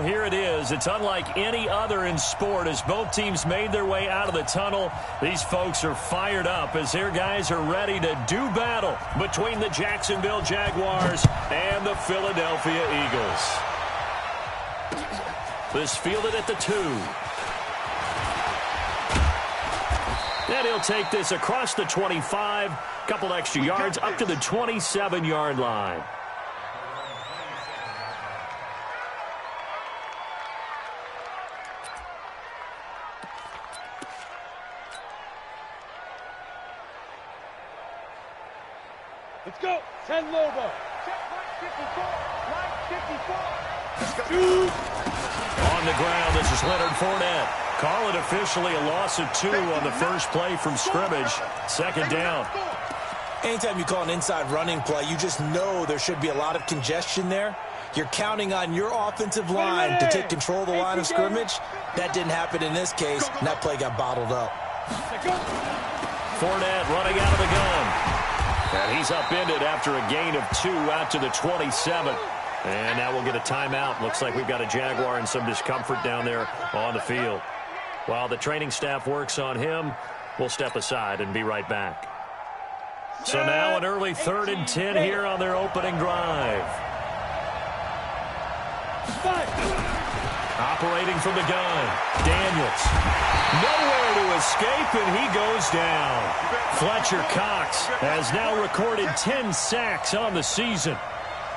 So here it is. It's unlike any other in sport as both teams made their way out of the tunnel. These folks are fired up as their guys are ready to do battle between the Jacksonville Jaguars and the Philadelphia Eagles. This fielded at the 2. And he'll take this across the 25, couple extra yards up to the 27-yard line. Let's go. 10 Lobo. Check right 54. On the ground, this is Leonard Fournette. Call it officially a loss of 2 on the first play from scrimmage. Second down. Anytime you call an inside running play, you just know there should be a lot of congestion there. You're counting on your offensive line to take control of the line of scrimmage. That didn't happen in this case, and that play got bottled up. Fournette running out of the gun. And he's upended after a gain of 2 out to the 27. And now we'll get a timeout. Looks like we've got a Jaguar in some discomfort down there on the field. While the training staff works on him, we'll step aside and be right back. So now an early 3rd and 10 here on their opening drive. Operating from the gun, Daniels. Nowhere to escape, and he goes down. Fletcher Cox has now recorded 10 sacks on the season.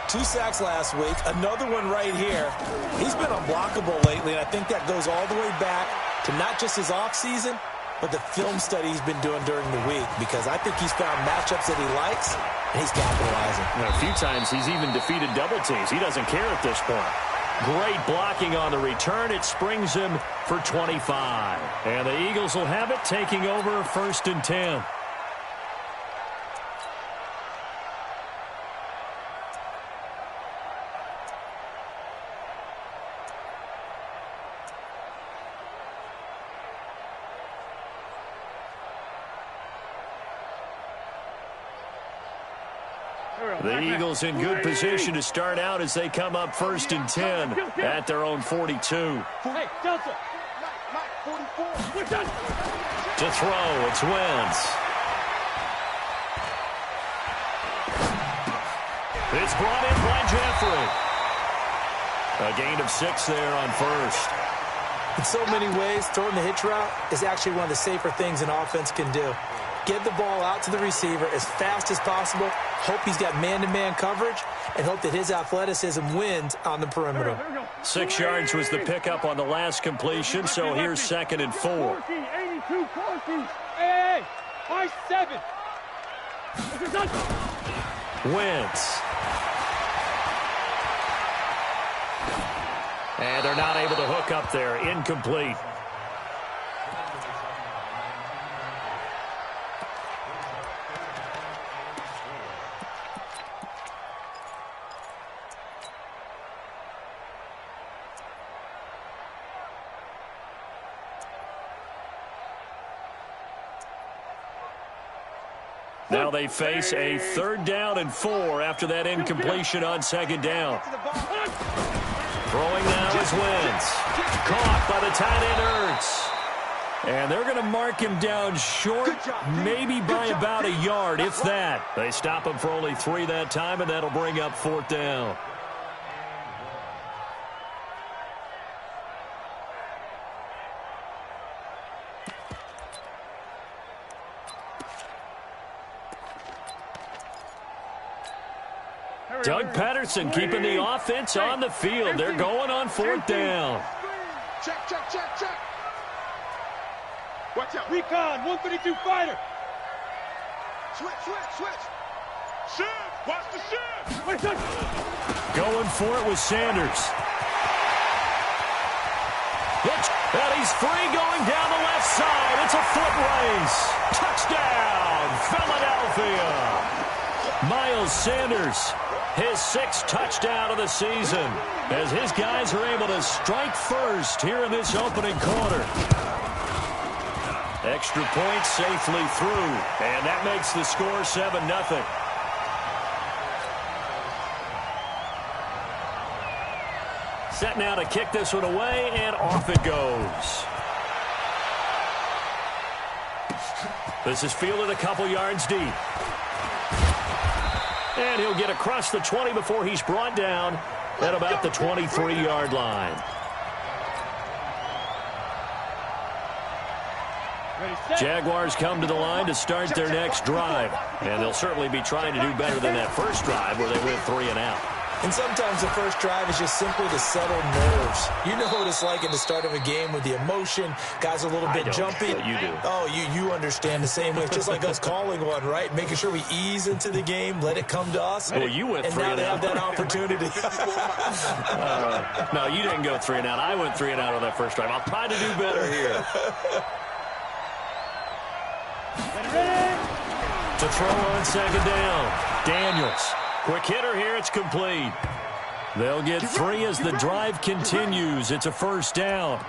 2 sacks last week, another one right here. He's been unblockable lately, and I think that goes all the way back to not just his offseason, but the film study he's been doing during the week, because I think he's found matchups that he likes, and he's capitalizing. A few times he's even defeated double teams. He doesn't care at this point. Great blocking on the return. It springs him for 25. And the Eagles will have it, taking over 1st and 10. The Eagles in good position to start out as they come up 1st and 10 at their own 42. Hey, Delta. 44. To throw, it's Wentz. It's brought in by Jeffrey. A gain of 6 there on 1st. In so many ways, throwing the hitch route is actually one of the safer things an offense can do. Get the ball out to the receiver as fast as possible, hope he's got man-to-man coverage, and hope that his athleticism wins on the perimeter. 6 yards was the pickup on the last completion, so here's 2nd and 4. 82, hey, by 7. Wentz. And they're not able to hook up there. Incomplete. Now they face a 3rd down and 4 after that incompletion on 2nd down. Throwing now is Wentz. Caught by the tight end Ertz. And they're going to mark him down short, maybe by about a yard, if that. They stop him for only 3 that time, and that'll bring up 4th down. Doug Patterson keeping the offense on the field. They're going on 4th down. Check. Watch out. Recon, 132 fighter. Switch. Shift. Watch the shift. Going for it with Sanders. And he's free going down the left side. It's a foot race. Touchdown, Philadelphia. Miles Sanders. His 6th touchdown of the season as his guys are able to strike first here in this opening quarter. Extra point safely through, and that makes the score 7-0. set now to kick this one away, and off it goes. This is fielded a couple yards deep. And he'll get across the 20 before he's brought down at about the 23-yard line. Jaguars come to the line to start their next drive. And they'll certainly be trying to do better than that first drive where they went 3 and out. And sometimes the first drive is just simply to settle nerves. You know what it's like in the start of a game with the emotion. Guys are a little bit jumpy. But you do. Oh, you understand the same way. It's just like us calling one, right? Making sure we ease into the game, let it come to us. Well, you went 3 and out. And now they have that opportunity. No, you didn't go 3 and out. I went 3 and out on that first drive. I'll try to do better here. To throw on second down, Daniels. Quick hitter here, it's complete. They'll get 3 as the drive continues. It's a first down.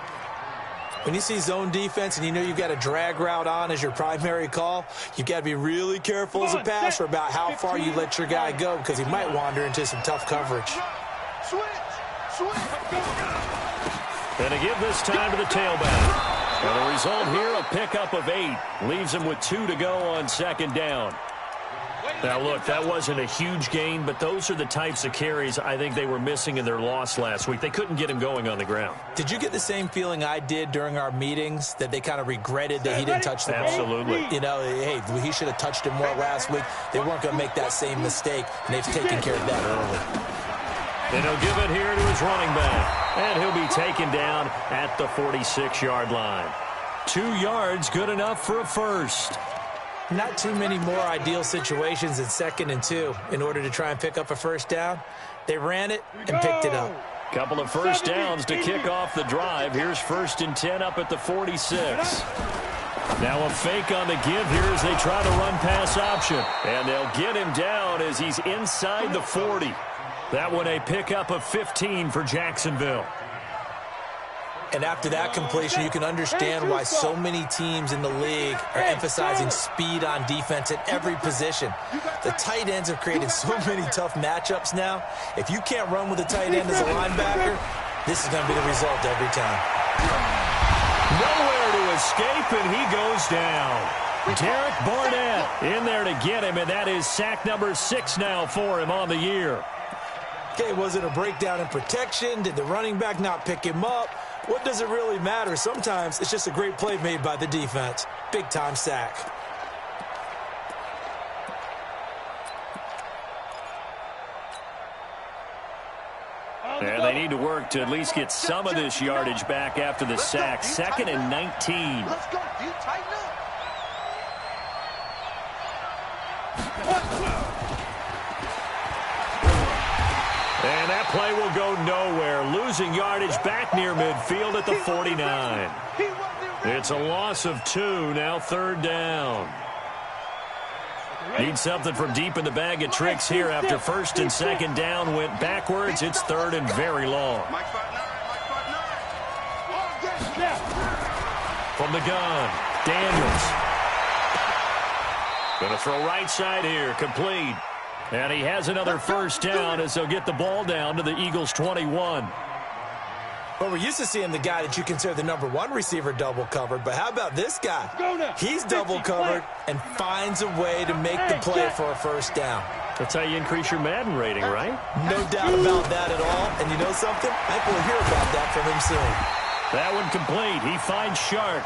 When you see zone defense and you know you've got a drag route on as your primary call, you've got to be really careful as a passer about how far you let your guy go because he might wander into some tough coverage. And to give this time to the tailback. And the result here, a pickup of 8. Leaves him with 2 to go on second down. Now, look, that wasn't a huge gain, but those are the types of carries I think they were missing in their loss last week. They couldn't get him going on the ground. Did you get the same feeling I did during our meetings, that they kind of regretted that he didn't touch the ball? Absolutely. You know, hey, he should have touched it more last week. They weren't going to make that same mistake, and they've taken care of that early. And he'll give it here to his running back. And he'll be taken down at the 46-yard line. 2 yards, good enough for a first. Not too many more ideal situations in 2nd and 2 in order to try and pick up a first down. They ran it and picked it up. Couple of first downs to kick off the drive. Here's 1st and 10 up at the 46. Now a fake on the give here as they try the run-pass option. And they'll get him down as he's inside the 40. That one a pickup of 15 for Jacksonville. And after that completion, you can understand why so many teams in the league are emphasizing speed on defense at every position. The tight ends have created so many tough matchups now. If you can't run with a tight end as a linebacker, this is going to be the result every time. Nowhere to escape, and he goes down. Derek Barnett in there to get him, and that is sack number 6 now for him on the year. Okay, was it a breakdown in protection? Did the running back not pick him up? What does it really matter? Sometimes it's just a great play made by the defense. Big-time sack. And they need to work to at least get some of this yardage back after the sack. 2nd and 19. Let's go. You tighten up. And that play will go nowhere. Losing yardage back near midfield at the 49. It's a loss of 2, now 3rd down. Need something from deep in the bag of tricks here after 1st and 2nd down went backwards. It's 3rd and very long. From the gun, Daniels. Going to throw right side here, complete. And he has another first down as they'll get the ball down to the Eagles' 21. Well, we're used to seeing the guy that you consider the number 1 receiver double covered, but how about this guy? He's double covered and finds a way to make the play for a first down. That's how you increase your Madden rating, right? No doubt about that at all. And you know something? I think we'll hear about that from him soon. That one complete. He finds Shark.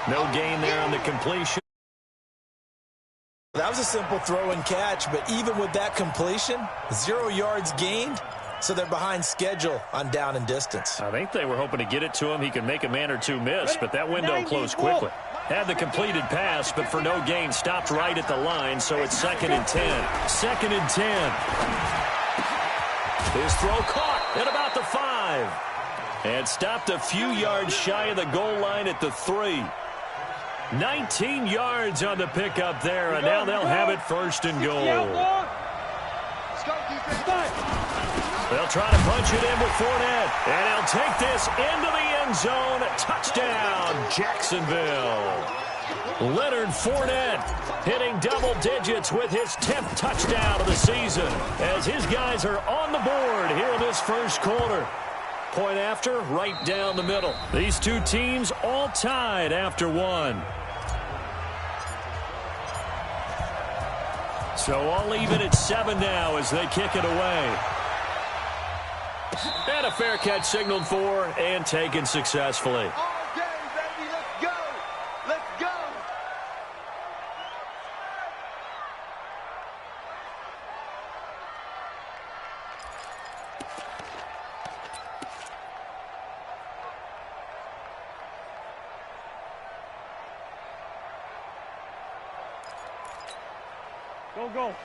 No gain there on the completion. That was a simple throw and catch, but even with that completion, 0 yards gained, so they're behind schedule on down and distance. I think they were hoping to get it to him. He could make a man or two miss, but that window closed quickly. Had the completed pass, but for no gain, stopped right at the line, so it's 2nd and 10. 2nd and 10. His throw caught at about the 5. And stopped a few yards shy of the goal line at the 3. 19 yards on the pickup there, and now they'll have it 1st and goal. They'll try to punch it in with Fournette, and he'll take this into the end zone. Touchdown, Jacksonville. Leonard Fournette hitting double digits with his 10th touchdown of the season as his guys are on the board here in this first quarter. Point after, right down the middle. These two teams all tied after one. So all even at 7 now as they kick it away. And a fair catch signaled for and taken successfully. All day, baby. Let's go. Let's go.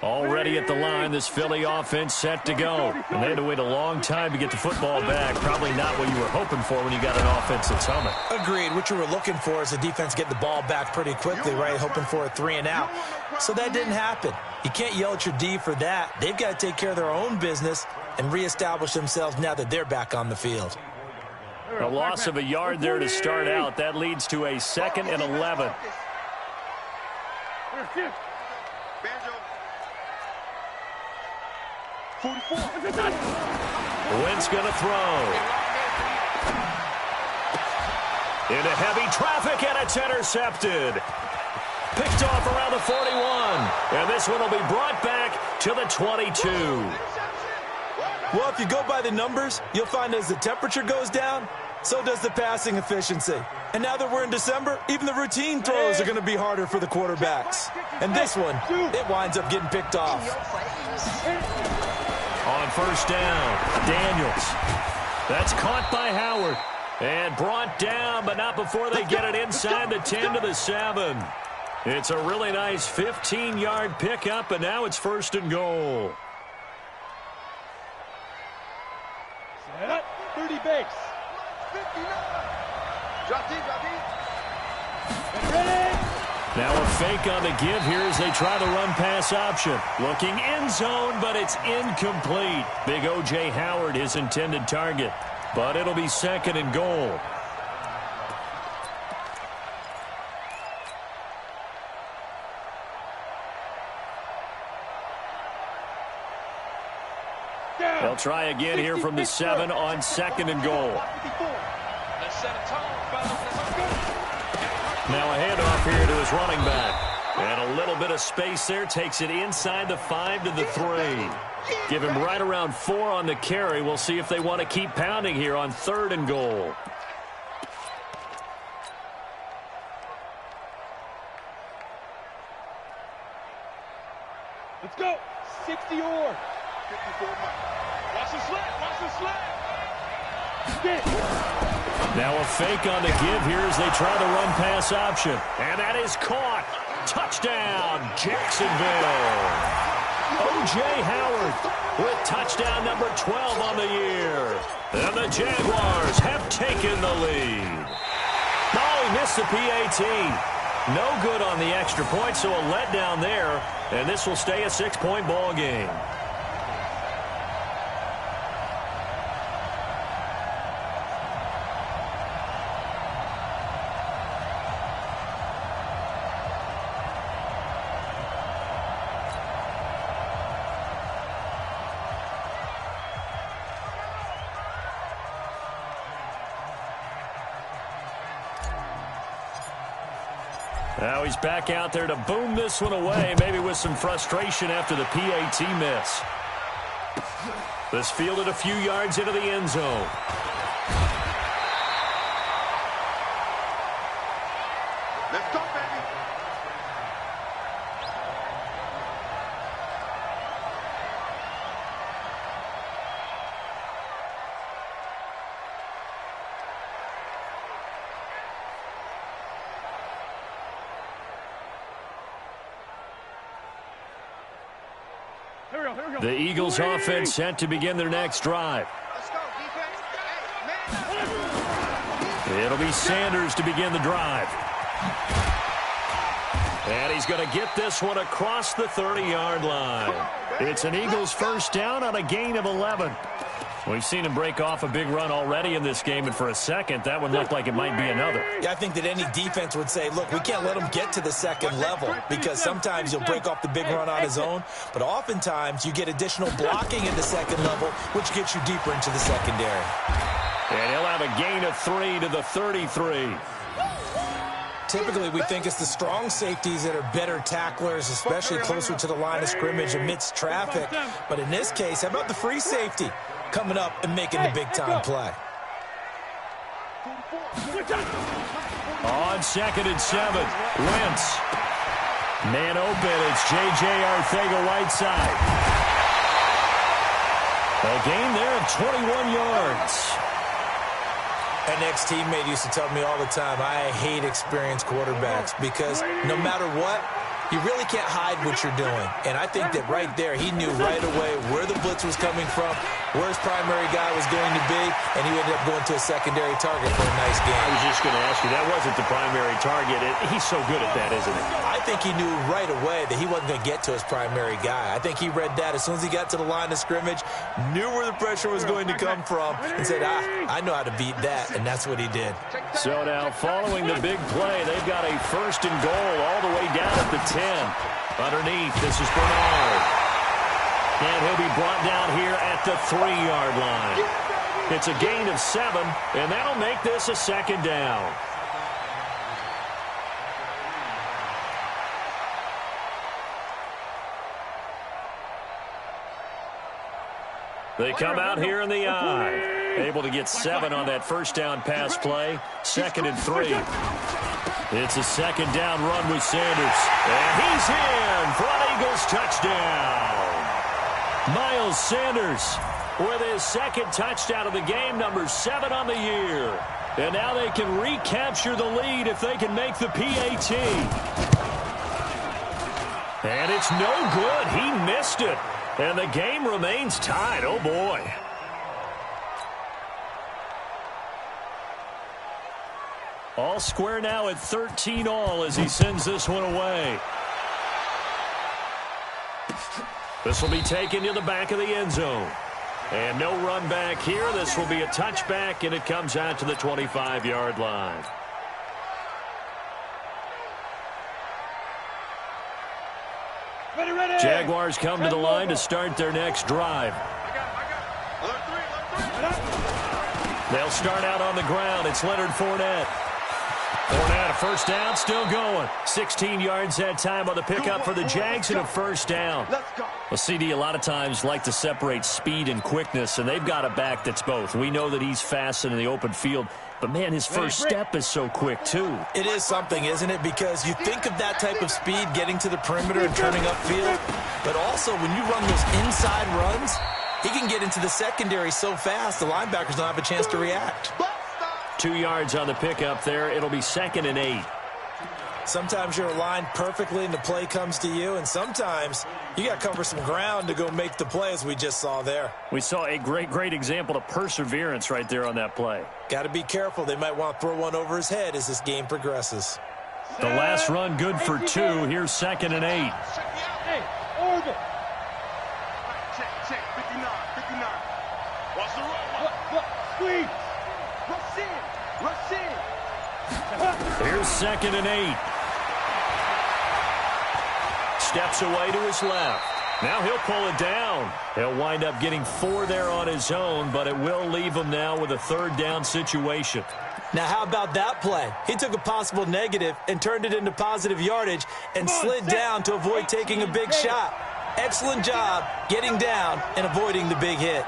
Already at the line, this Philly offense set to go. And they had to wait a long time to get the football back. Probably not what you were hoping for when you got an offense that's humming. Agreed. What you were looking for is the defense getting the ball back pretty quickly, right? Hoping for a 3-and-out. So that didn't happen. You can't yell at your D for that. They've got to take care of their own business and reestablish themselves now that they're back on the field. A loss of a yard there to start out. That leads to a 2nd and 11. Wentz going to throw. Into heavy traffic, and it's intercepted. Picked off around the 41. And this one will be brought back to the 22. Well, if you go by the numbers, you'll find as the temperature goes down, so does the passing efficiency. And now that we're in December, even the routine throws are going to be harder for the quarterbacks. And this one, it winds up getting picked off. On first down, Daniels. That's caught by Howard. And brought down, but not before they get it inside the 10 to the 7. It's a really nice 15-yard pickup, and now it's 1st and goal. Set up, 30 base. 59. Drop deep, drop deep. Ready? Now a fake on the give here as they try the run-pass option. Looking end zone, but it's incomplete. Big O.J. Howard, his intended target. But it'll be 2nd and goal. They'll try again here from the 7 on 2nd and goal. Now a handoff here to his running back. And a little bit of space there. Takes it inside the 5 to the 3. Give him right around 4 on the carry. We'll see if they want to keep pounding here on 3rd and goal. Let's go. 60 or 54. Watch the slap. Watch the slap. Now a fake on the give here as they try the run-pass option. And that is caught. Touchdown, Jacksonville. O.J. Howard with touchdown number 12 on the year. And the Jaguars have taken the lead. Oh, he missed the PAT. No good on the extra point, so a letdown there. And this will stay a 6-point ball game. Now he's back out there to boom this one away, maybe with some frustration after the PAT miss. This fielded a few yards into the end zone. Let's go, baby. The Eagles offense set to begin their next drive. Let's go, defense. Hey, man. It'll be Sanders to begin the drive. And he's going to get this one across the 30-yard line. It's an Eagles first down on a gain of 11. We've seen him break off a big run already in this game, and for a second, that one looked like it might be another. Yeah, I think that any defense would say, look, we can't let him get to the second level because sometimes he'll break off the big run on his own, but oftentimes you get additional blocking in the second level, which gets you deeper into the secondary. And he'll have a gain of 3 to the 33. Typically, we think it's the strong safeties that are better tacklers, especially closer to the line of scrimmage amidst traffic. But in this case, how about the free safety coming up and making the big-time play? On 2nd and 7, Wentz. Man open, it's J.J. Arcega-Whiteside. A gain there of 21 yards. An ex-teammate used to tell me all the time, I hate experienced quarterbacks because no matter what, you really can't hide what you're doing. And I think that right there, he knew right away where the blitz was coming from, where his primary guy was going to be, and he ended up going to a secondary target for a nice game. I was just going to ask you, that wasn't the primary target. He's so good at that, isn't he? I think he knew right away that he wasn't going to get to his primary guy. I think he read that as soon as he got to the line of scrimmage, knew where the pressure was going to come from, and said, I know how to beat that, and that's what he did. So now, following the big play, they've got a 1st and goal all the way down at the 10. Underneath, this is Bernard. And he'll be brought down here at the 3-yard line. It's a gain of 7, and that'll make this a 2nd down. They come out here in the eye. Able to get 7 on that 1st down pass play. 2nd and 3. It's a 2nd down run with Sanders. And he's in for an Eagles touchdown. Miles Sanders with his 2nd touchdown of the game, number 7 on the year. And now they can recapture the lead if they can make the PAT. And it's no good. He missed it. And the game remains tied. Oh, boy. All square now at 13-all as he sends this one away. This will be taken to the back of the end zone. And no run back here. This will be a touchback, and it comes out to the 25-yard line. Jaguars come to the line to start their next drive. They'll start out on the ground. It's Leonard Fournette. Fournette, a 1st down, still going. 16 yards that time on the pickup for the Jags and a 1st down. Well, CD, a lot of times like to separate speed and quickness, and they've got a back that's both. We know that he's fast in the open field, but, man, his first step is so quick, too. It is something, isn't it? Because you think of that type of speed getting to the perimeter and turning upfield, but also when you run those inside runs, he can get into the secondary so fast the linebackers don't have a chance to react. 2 yards on the pickup there. It'll be 2nd and 8. Sometimes you're aligned perfectly and the play comes to you, and sometimes you got to cover some ground to go make the play, as we just saw there. We saw a great example of perseverance right there on that play. Got to be careful. They might want to throw one over his head as this game progresses. The last run good for 2. Here's 2nd and 8. Hey, orbit. Check. 59. Watch the run. Squeeze. Rush in. Here's 2nd and 8. Steps away to his left. Now he'll pull it down. He'll wind up getting 4 there on his own, but it will leave him now with a 3rd down situation. Now, how about that play? He took a possible negative and turned it into positive yardage and slid down to avoid taking a big shot. Excellent job getting down and avoiding the big hit.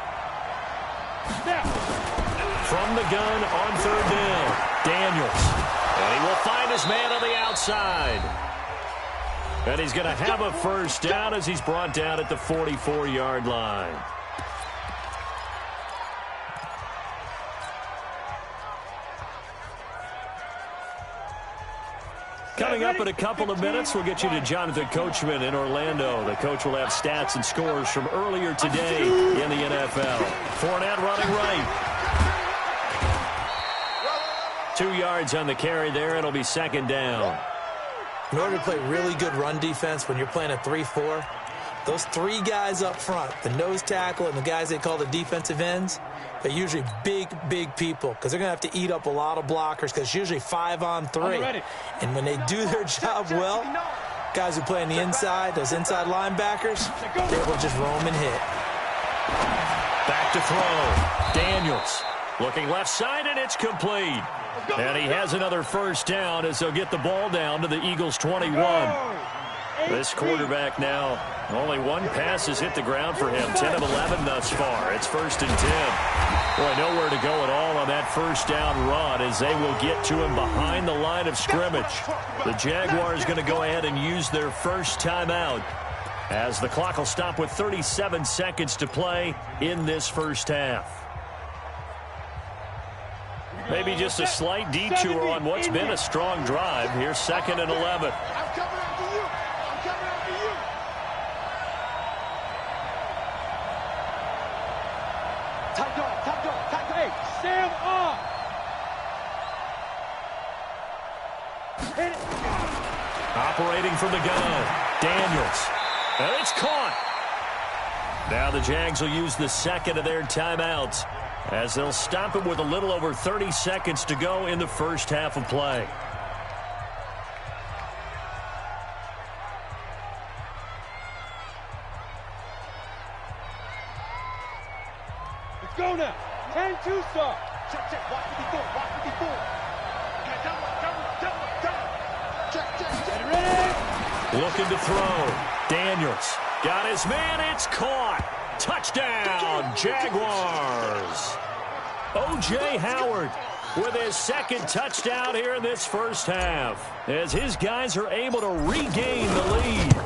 From the gun on 3rd down, Daniels. And he will find his man on the outside. And he's going to have a 1st down as he's brought down at the 44-yard line. Coming up in a couple of minutes, we'll get you to Jonathan Coachman in Orlando. The coach will have stats and scores from earlier today in the NFL. Fournette running right. 2 yards on the carry there. It'll be 2nd down. In order to play really good run defense when you're playing a 3-4, those 3 guys up front, the nose tackle and the guys they call the defensive ends, they're usually big people because they're going to have to eat up a lot of blockers because it's usually 5 on 3. And when they do their job well, guys who play on the inside, those inside linebackers, they're able to just roam and hit. Back to throw. Daniels. Looking left side, and it's complete. And he has another first down as they'll get the ball down to the Eagles' 21. This quarterback now, only one pass has hit the ground for him. 10 of 11 thus far. It's 1st and 10. Boy, nowhere to go at all on that first down run as they will get to him behind the line of scrimmage. The Jaguars going to go ahead and use their first timeout as the clock will stop with 37 seconds to play in this first half. Maybe just a slight detour on what's been a strong drive. Here's 2nd and 11. I'm coming after you. I'm coming after you. Top dog, top dog, top dog. Hey, Sam on. Hit it. Operating from the gun, Daniels. And it's caught. Now the Jags will use the second of their timeouts as they'll stop him with a little over 30 seconds to go in the first half of play. Let's go now. 10-2 start. Check, check. Watch 54. Watch 54. Okay, down. Check. Ready? Looking to throw. Daniels. Got his man. It's caught. Touchdown, Jaguars. O.J. Howard with his second touchdown here in this first half as his guys are able to regain the lead.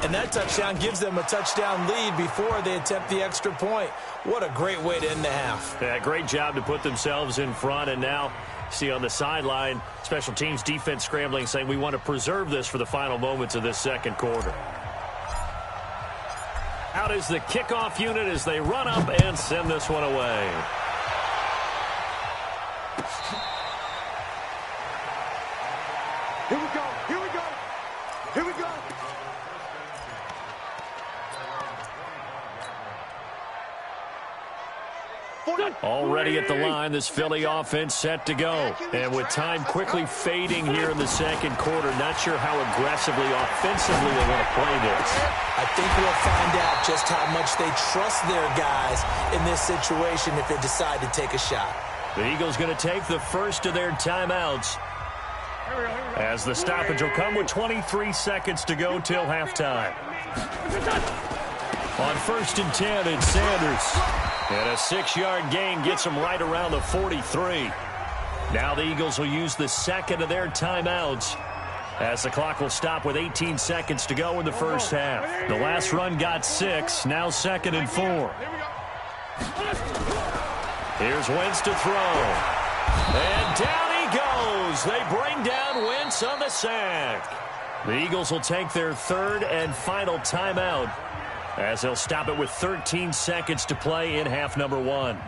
And that touchdown gives them a touchdown lead before they attempt the extra point. What a great way to end the half. Yeah, great job to put themselves in front. And now, see on the sideline, special teams defense scrambling, saying we want to preserve this for the final moments of this second quarter. Out is the kickoff unit as they run up and send this one away. Here we go. Here we go. Here we go. Already at the line, this Philly offense set to go. And with time quickly fading here in the second quarter, not sure how aggressively, offensively they want to play this. I think we'll find out just how much they trust their guys in this situation if they decide to take a shot. The Eagles going to take the first of their timeouts as the stoppage will come with 23 seconds to go till halftime. On 1st and 10, it's Sanders. And a 6-yard gain gets them right around the 43. Now the Eagles will use the second of their timeouts as the clock will stop with 18 seconds to go in the first half. The last run got 6, now 2nd and 4. Here's Wentz to throw. And down he goes. They bring down Wentz on the sack. The Eagles will take their third and final timeout as they'll stop it with 13 seconds to play in half number 1.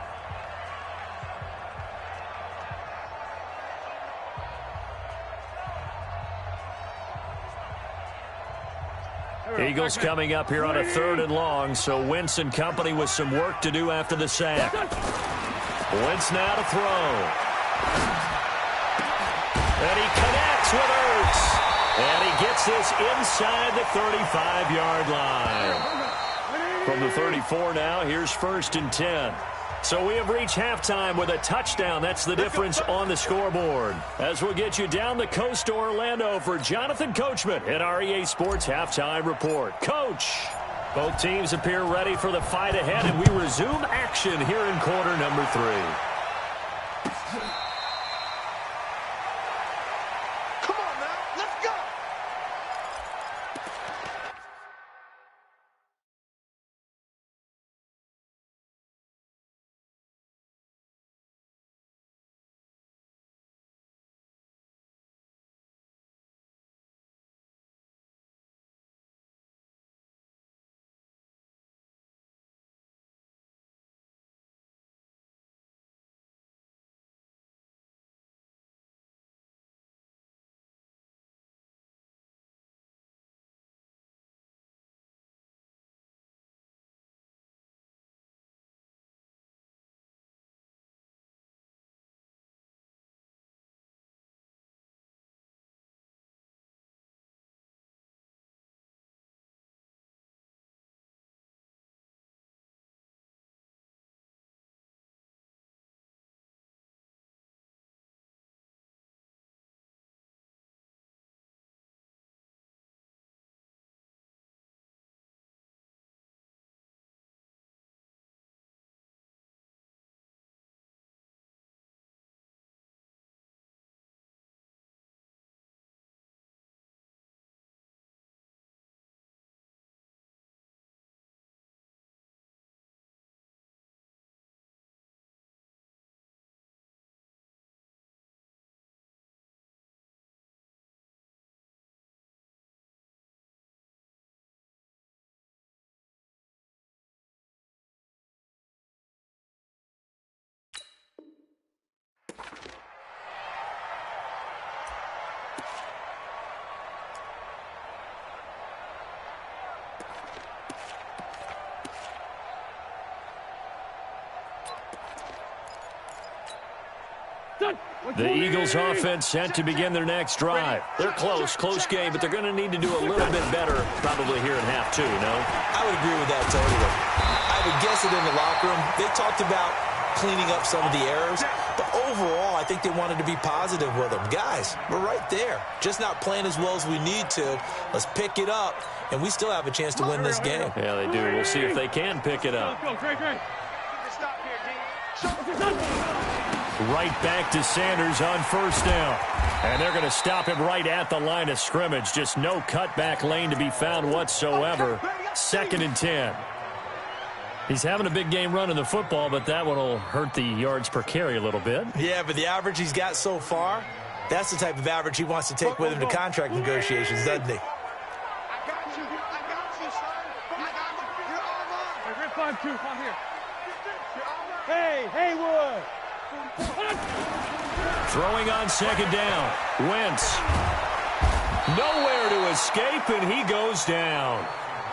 Eagles coming up here on a 3rd and long, so Wentz and company with some work to do after the sack. Wentz now to throw. And he connects with Ertz. And he gets this inside the 35-yard line. From the 34 now, here's 1st and 10. So we have reached halftime with a touchdown. That's the difference on the scoreboard. As we'll get you down the coast to Orlando for Jonathan Coachman at our EA Sports Halftime Report. Coach, both teams appear ready for the fight ahead, and we resume action here in quarter number 3. The Eagles offense set to begin their next drive. They're close game, but they're going to need to do a little bit better probably here in half two, no? I would agree with that totally. I would guess it in the locker room. They talked about cleaning up some of the errors, but overall, I think they wanted to be positive with them. Guys, we're right there. Just not playing as well as we need to. Let's pick it up, and we still have a chance to win this game. Yeah, they do. We'll see if they can pick it up. Right back to Sanders on first down. And they're going to stop him right at the line of scrimmage. Just no cutback lane to be found whatsoever. 2nd and 10. He's having a big game running the football, but that one will hurt the yards per carry a little bit. Yeah, but the average he's got so far, that's the type of average he wants to take with him to contract negotiations, doesn't he? I got you, son. I got you. You're all mine. Hey, Red 5-2, come here. Hey, Haywood. Throwing on 2nd down. Wentz. Nowhere to escape, and he goes down.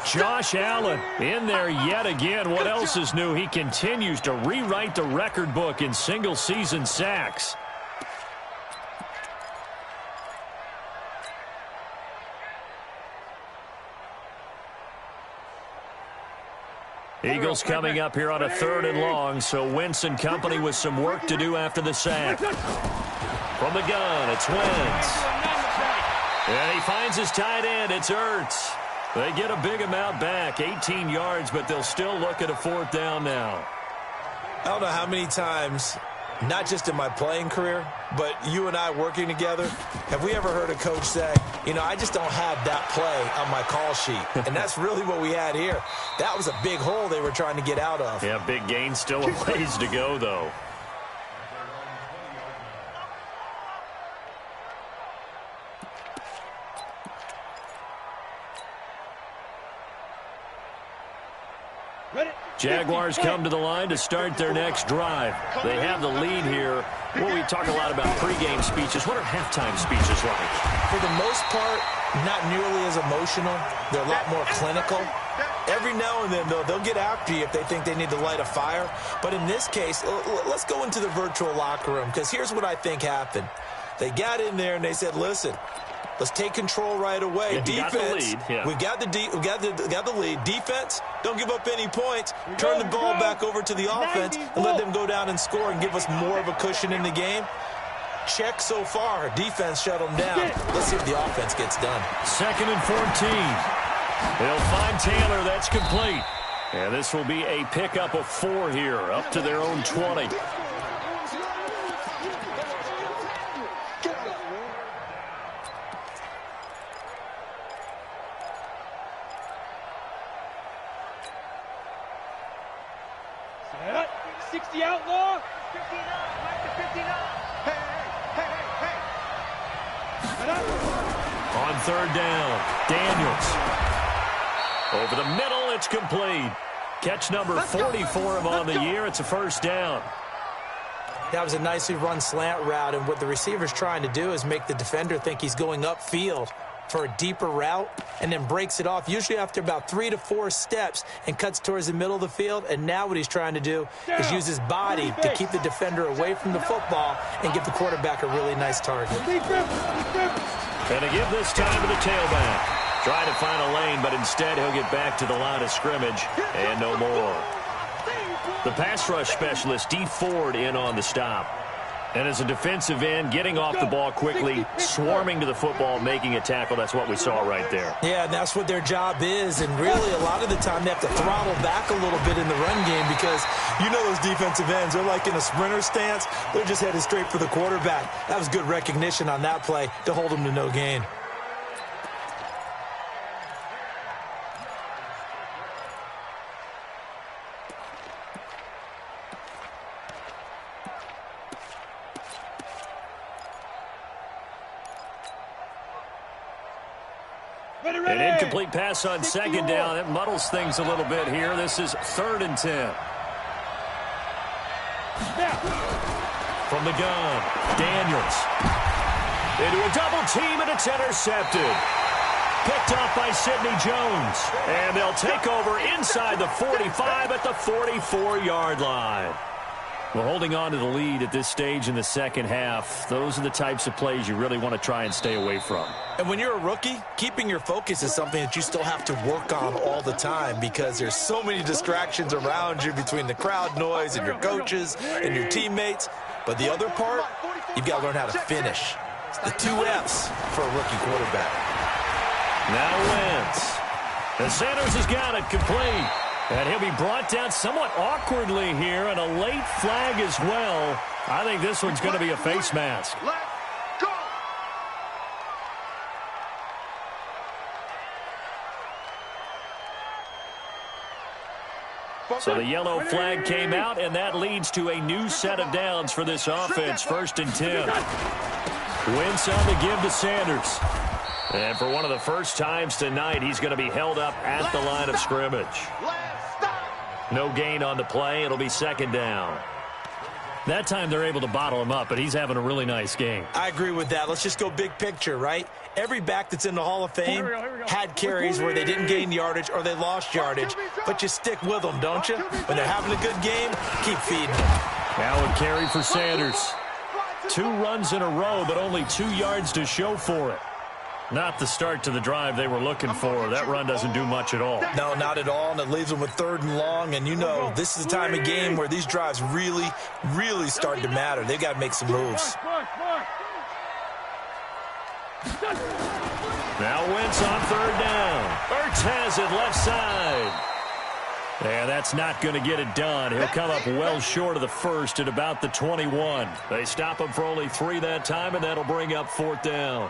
Josh Allen in there yet again. What else is new? He continues to rewrite the record book in single-season sacks. Eagles coming up here on a 3rd and long, so Wentz and company with some work to do after the sack. From the gun, it's Wentz. And he finds his tight end. It's Ertz. They get a big amount back, 18 yards, but they'll still look at a 4th down now. I don't know how many times, not just in my playing career, but you and I working together, have we ever heard a coach say, you know, I just don't have that play on my call sheet. And that's really what we had here. That was a big hole they were trying to get out of. Yeah, big gain, still a ways to go, though. Jaguars come to the line to start their next drive. They have the lead here. Well, we talk a lot about pregame speeches. What are halftime speeches like? For the most part, not nearly as emotional. They're a lot more clinical. Every now and then, though, they'll get after you if they think they need to light a fire. But in this case, let's go into the virtual locker room, because here's what I think happened. They got in there and they said, listen, let's take control right away. Yeah, defense, we got the lead. Defense, don't give up any points. Turn the ball back over to the offense and let them go down and score and give us more of a cushion in the game. Check so far. Defense shut them down. Let's see if the offense gets done. 2nd and 14. They'll find Taylor. That's complete. And this will be a pickup of 4 here, up to their own 20. The outlaw. 59, right to 59. Hey. On 3rd down, Daniels. Over the middle, it's complete. Catch number 44 of on the year. It's a 1st down. That was a nicely run slant route, and what the receiver's trying to do is make the defender think he's going upfield for a deeper route, and then breaks it off, usually after about 3 to 4 steps, and cuts towards the middle of the field. And now what he's trying to do is use his body to keep the defender away from the football and give the quarterback a really nice target. And to give this time to the tailback. Trying to find a lane, but instead he'll get back to the line of scrimmage, and no more. The pass rush specialist, D. Ford, in on the stop. And as a defensive end, getting off the ball quickly, swarming to the football, making a tackle, that's what we saw right there. Yeah, and that's what their job is. And really, a lot of the time, they have to throttle back a little bit in the run game because you know those defensive ends, they're like in a sprinter stance. They're just headed straight for the quarterback. That was good recognition on that play to hold them to no gain. An incomplete pass on 2nd down. It muddles things a little bit here. This is 3rd and 10. From the gun, Daniels. Into a double team, and it's intercepted. Picked off by Sidney Jones. And they'll take over inside the 45 at the 44-yard line. Well, holding on to the lead at this stage in the second half, those are the types of plays you really want to try and stay away from. And when you're a rookie, keeping your focus is something that you still have to work on all the time because there's so many distractions around you between the crowd noise and your coaches and your teammates. But the other part, you've got to learn how to finish. It's the 2 F's for a rookie quarterback. Now Wentz. And Sanders has got it complete. And he'll be brought down somewhat awkwardly here, and a late flag as well. I think this one's going to be a face mask. Let's go. So the yellow flag came out, and that leads to a new set of downs for this offense. 1st and 10. Wentz on the give to Sanders. And for one of the first times tonight, he's going to be held up at the line of scrimmage. No gain on the play. It'll be 2nd down. That time they're able to bottle him up, but he's having a really nice game. I agree with that. Let's just go big picture, right? Every back that's in the Hall of Fame had carries where they didn't gain yardage or they lost yardage, but you stick with them, don't you? When they're having a good game, keep feeding them. Now a carry for Sanders. 2 runs in a row, but only 2 yards to show for it. Not the start to the drive they were looking for. That run doesn't do much at all. No, not at all, and it leaves them with 3rd and long. And you know, this is the time of game where these drives really, really start to matter. They've got to make some moves. Now Wentz on 3rd down. Ertz has it left side. And that's not going to get it done. He'll come up well short of the first at about the 21. They stop him for only 3 that time, and that'll bring up 4th down.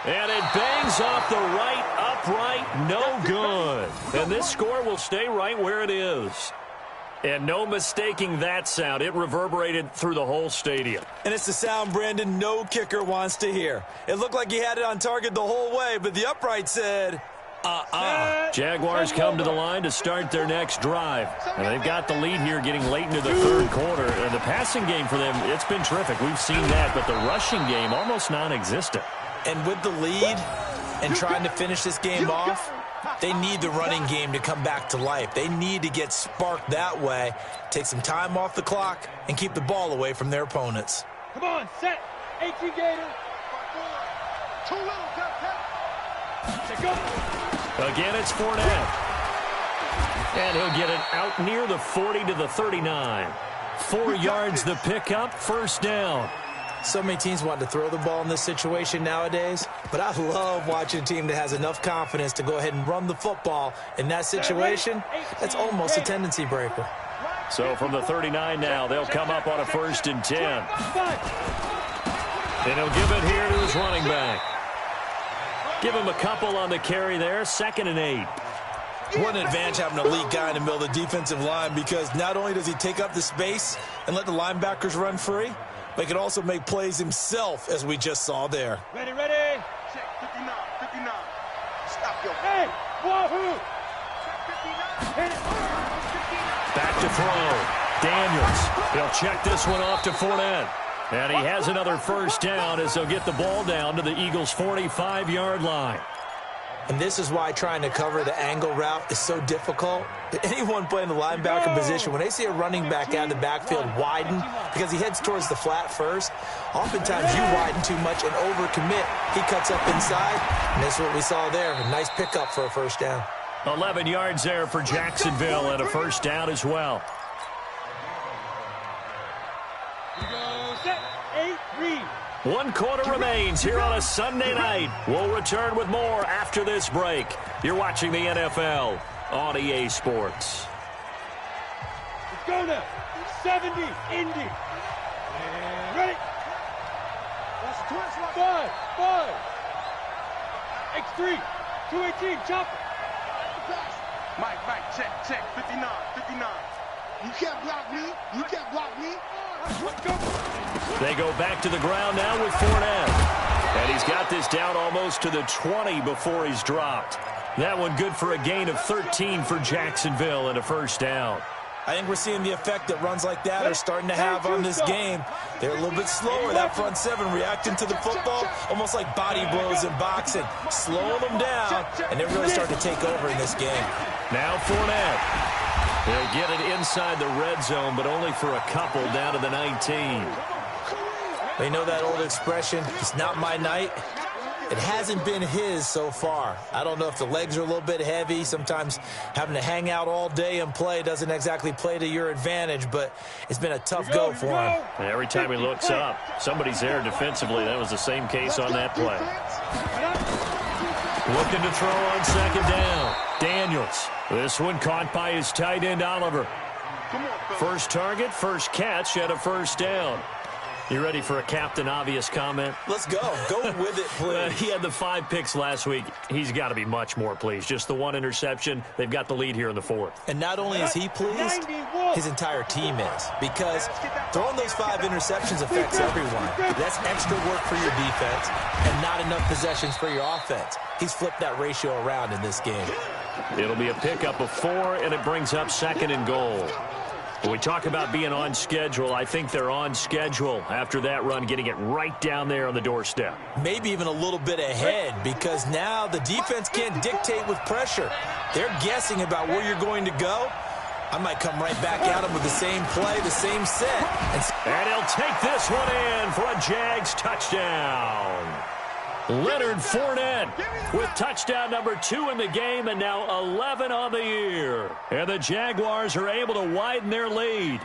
And it bangs off the right upright, no good. And this score will stay right where it is. And no mistaking that sound. It reverberated through the whole stadium. And it's the sound, Brandon, no kicker wants to hear. It looked like he had it on target the whole way, but the upright said, Jaguars come to the line to start their next drive. And they've got the lead here getting late into the 3rd quarter. And the passing game for them, it's been terrific. We've seen that, but the rushing game almost non-existent. And with the lead and trying to finish this game off, they need the running game to come back to life. They need to get sparked that way, take some time off the clock, and keep the ball away from their opponents. Come on, set. 18 Gator. 2 little, Again, it's Fournette. And he'll get it out near the 40 to the 39. 4 yards the pickup, 1st down. So many teams want to throw the ball in this situation nowadays, but I love watching a team that has enough confidence to go ahead and run the football in that situation. That's almost a tendency breaker. So from the 39 now, they'll come up on a 1st and 10. And he'll give it here to his running back. Give him a couple on the carry there, 2nd and 8. What an advantage having an elite guy in the middle of the defensive line, because not only does he take up the space and let the linebackers run free, but he can also make plays himself, as we just saw there. Ready, ready. Check 59, 59. Stop your hey, wahoo. Check 59. Back to throw. Daniels. He'll check this one off to Fournette. And he has another 1st down as they'll get the ball down to the Eagles' 45-yard line. And this is why trying to cover the angle route is so difficult. Anyone playing the linebacker position, when they see a running back out of the backfield widen, because he heads towards the flat first, oftentimes you widen too much and overcommit. He cuts up inside, and that's what we saw there. A nice pickup for a 1st down. 11 yards there for Jacksonville and a 1st down as well. Set, 8, read. 1 quarter remains here on a Sunday night. We'll return with more after this break. You're watching the NFL on EA Sports. Let's go now. 70, Indy. And ready. That's a twist. 5, 5. X3, 218, chopper. Mike, check, 59, 59. You can't block me. You can't block me. Let's go. They go back to the ground now with Fournette. And he's got this down almost to the 20 before he's dropped. That one good for a gain of 13 for Jacksonville and a 1st down. I think we're seeing the effect that runs like that are starting to have on this game. They're a little bit slower, that front seven, reacting to the football, almost like body blows in boxing, slowing them down, and they're really starting to take over in this game. Now Fournette. They'll get it inside the red zone, but only for a couple down to the 19. They know that old expression, it's not my night. It hasn't been his so far. I don't know if the legs are a little bit heavy. Sometimes having to hang out all day and play doesn't exactly play to your advantage, but it's been a tough go for him. And every time he looks up, somebody's there defensively. That was the same case on that play. Looking to throw on second down. Daniels. This one caught by his tight end, Oliver. First target, first catch, and a first down. You ready for a Captain Obvious comment? Let's go. Go with it, please. He had the 5 picks last week. He's got to be much more pleased. Just the 1 interception. They've got the lead here in the 4th. And not only is he pleased, his entire team is. Because throwing those 5 interceptions affects everyone. That's extra work for your defense and not enough possessions for your offense. He's flipped that ratio around in this game. It'll be a pickup of 4, and it brings up 2nd and goal. When we talk about being on schedule, I think they're on schedule after that run, getting it right down there on the doorstep. Maybe even a little bit ahead, because now the defense can't dictate with pressure. They're guessing about where you're going to go. I might come right back at them with the same play, the same set. And he'll take this one in for a Jags touchdown. Leonard Fournette with touchdown number 2 in the game, and now 11 on the year. And the Jaguars are able to widen their lead.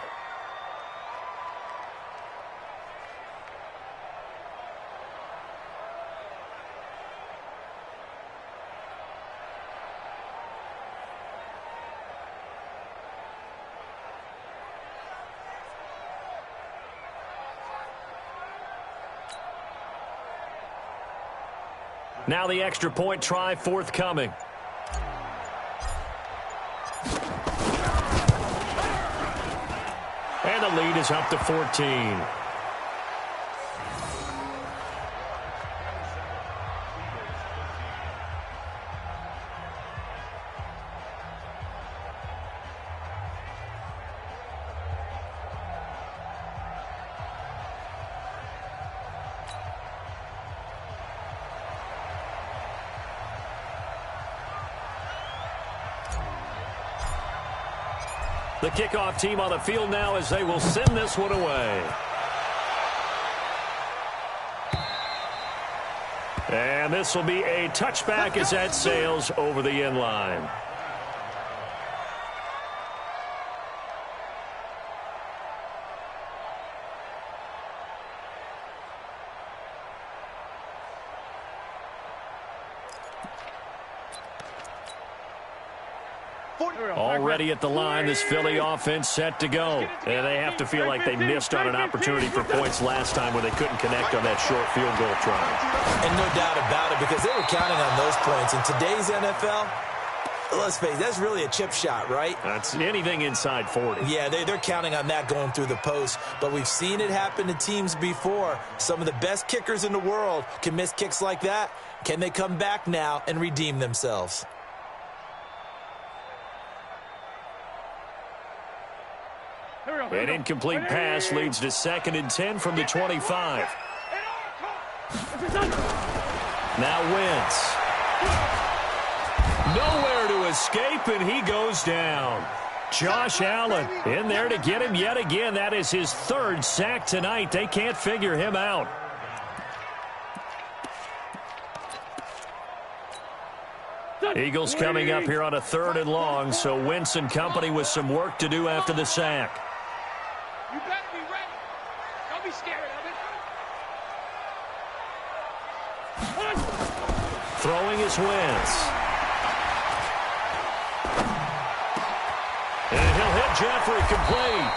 Now the extra point try forthcoming. And the lead is up to 14. The kickoff team on the field now as they will send this one away. And this will be a touchback as that sails over the end line. Already at the line, this Philly offense set to go. And they have to feel like they missed on an opportunity for points last time when they couldn't connect on that short field goal try. And no doubt about it, because they were counting on those points. In today's NFL, let's face it, that's really a chip shot, right? That's anything inside 40. Yeah, they're counting on that going through the post. But we've seen it happen to teams before. Some of the best kickers in the world can miss kicks like that. Can they come back now and redeem themselves? An incomplete pass leads to 2nd and 10 from the 25. Now Wentz. Nowhere to escape, and he goes down. Josh Allen in there to get him yet again. That is his 3rd sack tonight. They can't figure him out. Eagles coming up here on a 3rd and long, so Wentz and company with some work to do after the sack. You better be ready. Don't be scared of it. Throwing is Wentz. And he'll hit Jeffrey complete.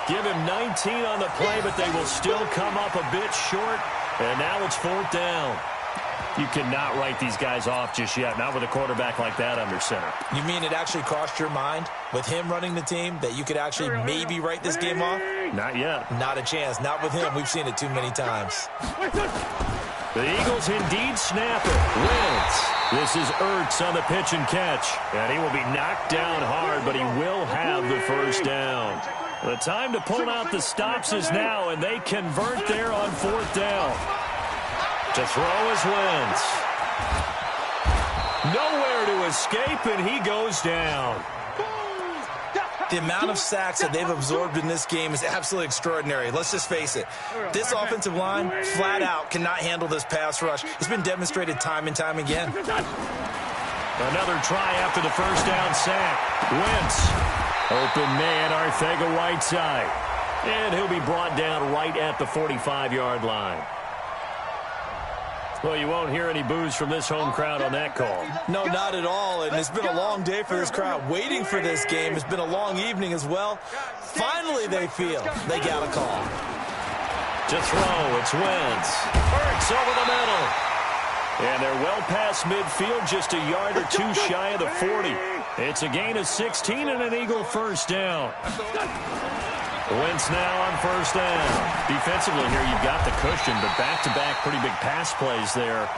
Give him 19 on the play, but they will still come up a bit short. And now it's 4th down. You cannot write these guys off just yet, not with a quarterback like that under center. You mean it actually crossed your mind with him running the team that you could actually maybe write this game off? Not yet. Not a chance. Not with him. We've seen it too many times. The Eagles indeed snap it. Wentz. This is Ertz on the pitch and catch. And he will be knocked down hard, but he will have The time to pull out the stops is now, and they convert there on 4th down. To throw is Wentz. Nowhere to escape, and he goes down. The amount of sacks that they've absorbed in this game is absolutely extraordinary. Let's just face it. This offensive line, flat out, cannot handle this pass rush. It's been demonstrated time and time again. Another try after the first down sack. Wentz. Open man, Arcega-Whiteside. And he'll be brought down right at the 45-yard line. Well, you won't hear any boos from this home crowd on that call. No, not at all. And it's been a long day for this crowd waiting for this game. It's been a long evening as well. Finally, they feel they got a call. To throw, it's Wentz. Hurts over the middle. And they're well past midfield, just a yard or two shy of the 40. It's a gain of 16 and an Eagle first down. Wentz now on first down. Defensively here, you've got the cushion, but back-to-back pretty big pass plays there.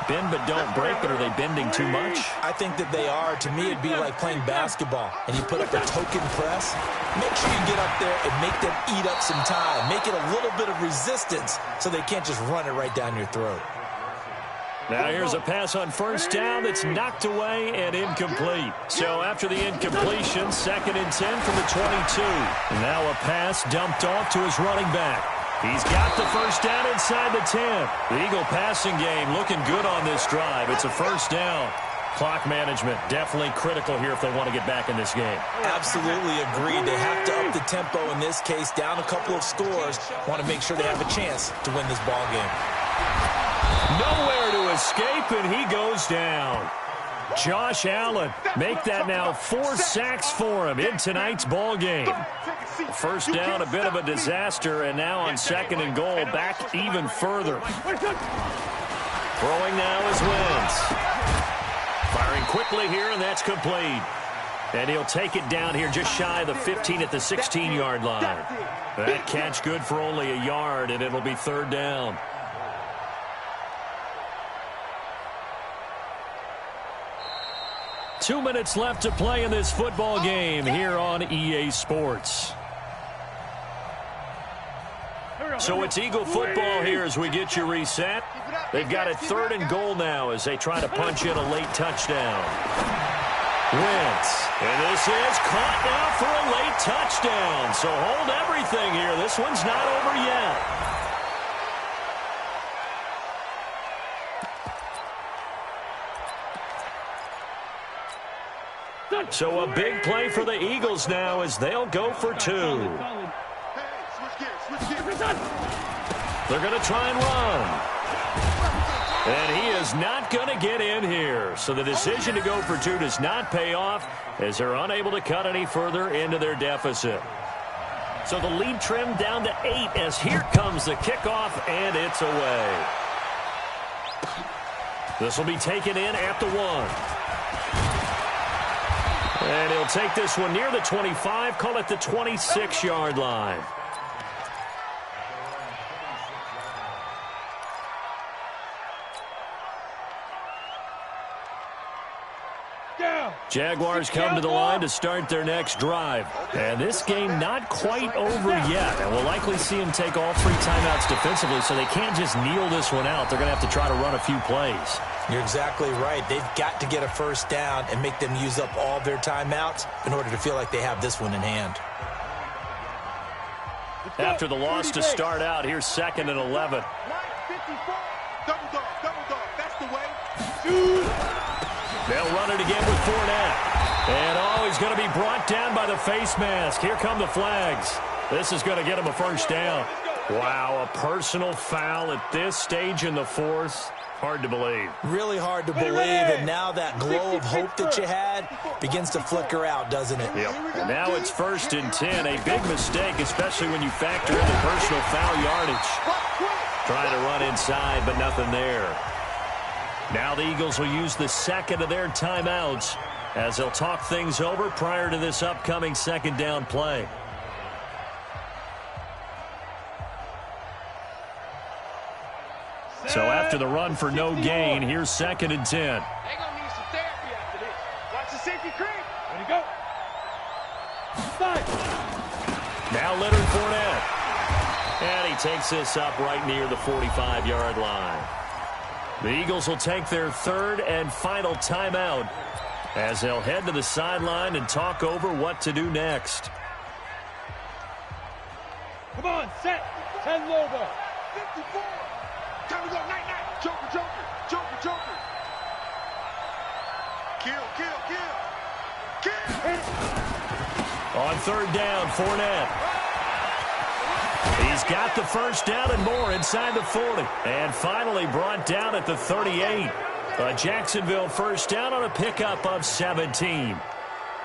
Bend but don't break, but are they bending too much? I think that they are. To me, it'd be like playing basketball, and you put up a token press. Make sure you get up there and make them eat up some time. Make it a little bit of resistance so they can't just run it right down your throat. Now here's a pass on first down that's knocked away and incomplete. So after the incompletion, 2nd and 10 from the 22. Now a pass dumped off to his running back. He's got the first down inside the 10. The Eagle passing game looking good on this drive. It's a first down. Clock management definitely critical here if they want to get back in this game. Absolutely agreed. They have to up the tempo in this case, down a couple of scores. Want to make sure they have a chance to win this ball game. Nowhere to escape, and he goes down. Josh Allen, make that now 4 sacks for him in tonight's ball game. First down, a bit of a disaster, and now on 2nd and goal, back even further. Throwing now is Wentz. Firing quickly here, and that's complete. And he'll take it down here just shy of the 15 at the 16-yard line. That catch good for only a yard, and it'll be 3rd down. Two minutes left to play in this football game here on EA Sports. So it's Eagle football here as we get you reset. They've got it 3rd and goal now as they try to punch in a late touchdown. Wentz. And this is caught now for a late touchdown. So hold everything here. This one's not over yet. So a big play for the Eagles now as they'll go for 2. They're going to try and run. And he is not going to get in here. So the decision to go for 2 does not pay off as they're unable to cut any further into their deficit. So the lead trimmed down to 8 as here comes the kickoff, and it's away. This will be taken in at the 1. And he'll take this one near the 25, call it the 26-yard line. Jaguars come to the line to start their next drive. And this game not quite over yet. And we'll likely see them take all 3 timeouts defensively, so they can't just kneel this one out. They're going to have to try to run a few plays. You're exactly right. They've got to get a first down and make them use up all their timeouts in order to feel like they have this one in hand. After the loss to start out, here's 2nd and 11. Double dog, that's the way. They'll run it again with Fournette. And he's going to be brought down by the face mask. Here come the flags. This is going to get him a first down. Wow, a personal foul at this stage in the 4th. Hard to believe. Really hard to believe, and now that glow of hope that you had begins to flicker out, doesn't it? Yep. And now it's 1st and 10. A big mistake, especially when you factor in the personal foul yardage. Trying to run inside, but nothing there. Now the Eagles will use the 2nd of their timeouts as they'll talk things over prior to this upcoming 2nd down play. So after the run for no gain, here's 2nd and 10. They're going to need some therapy after this. Watch the safety creep. Ready to go. Five. Now Leonard Fournette. And he takes this up right near the 45-yard line. The Eagles will take their third and final timeout as they'll head to the sideline and talk over what to do next. Come on, set. 10 Lobo. 54. Time to go. Night, night. Joker, Joker. Joker, Joker. Kill, kill, kill. Kill. On third down, Fournette. He's got the first down and more inside the 40. And finally brought down at the 38. A Jacksonville first down on a pickup of 17.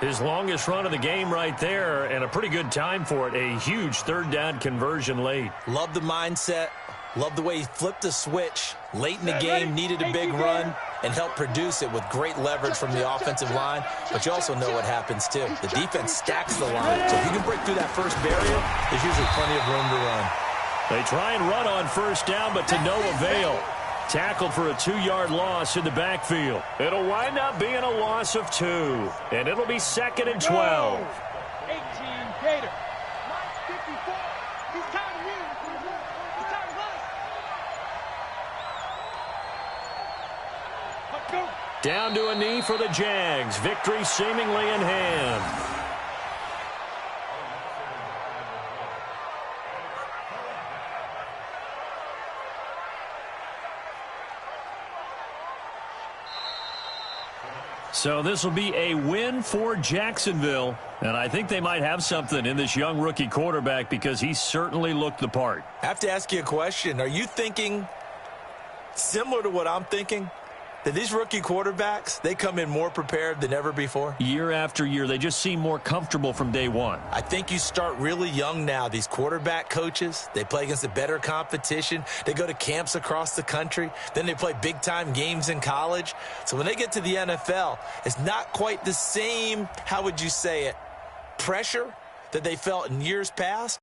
His longest run of the game right there, and a pretty good time for it. A huge third down conversion late. Love the mindset. Love the way he flipped the switch late in the game, needed a big run, and helped produce it with great leverage from the offensive line. But you also know what happens, too. The defense stacks the line. So if you can break through that first barrier, there's usually plenty of room to run. They try and run on first down, but to no avail. Tackled for a 2-yard loss in the backfield. It'll wind up being a loss of 2. And it'll be 2nd and 12. 18 Gator. 54. He's counting you. He's counting us. Let's go. Down to a knee for the Jags. Victory seemingly in hand. So this will be a win for Jacksonville, and I think they might have something in this young rookie quarterback because he certainly looked the part. I have to ask you a question. Are you thinking similar to what I'm thinking? That these rookie quarterbacks, they come in more prepared than ever before? Year after year, they just seem more comfortable from day one. I think you start really young now. These quarterback coaches, they play against a better competition. They go to camps across the country. Then they play big-time games in college. So when they get to the NFL, it's not quite the same, how would you say it, pressure that they felt in years past.